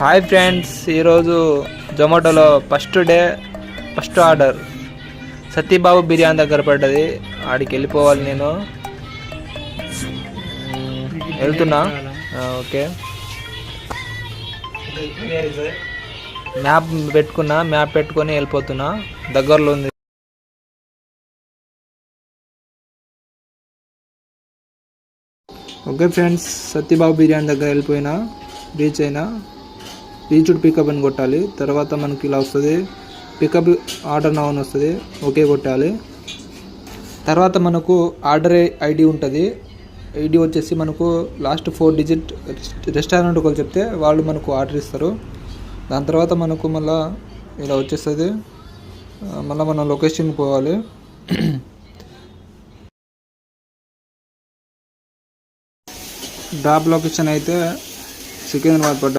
Hi friends, ఈరోజు జొమాటోలో first order Satyababu biryani దగ్గర పడ్డది. ఆడికి వెళ్ళిపోవాలి. నేను వెళ్తున్నా. ఓకే, మ్యాప్ పెట్టుకొని వెళ్ళిపోతున్నా. దగ్గరలో ఉంది. ఓకే ఫ్రెండ్స్, సత్యబాబు బిర్యానీ దగ్గర వెళ్ళిపోయినా. రీచ్డ్ పికప్ అని కొట్టాలి. తర్వాత మనకి ఇలా వస్తుంది, పికప్ ఆర్డర్ నౌ అని వస్తుంది. ఓకే కొట్టాలి. తర్వాత మనకు ఆర్డర్ ఐడి ఉంటుంది. ఐడి వచ్చేసి మనకు లాస్ట్ 4 డిజిట్ రెస్టారెంట్ ఒకరు చెప్తే వాళ్ళు మనకు ఆర్డర్ ఇస్తారు. దాని తర్వాత మనకు మళ్ళీ ఇలా వచ్చేస్తుంది. మళ్ళీ మనం లొకేషన్కి పోవాలి. డ్రాప్ లొకేషన్ అయితే సికింద్రాబాద్ పడ్డ.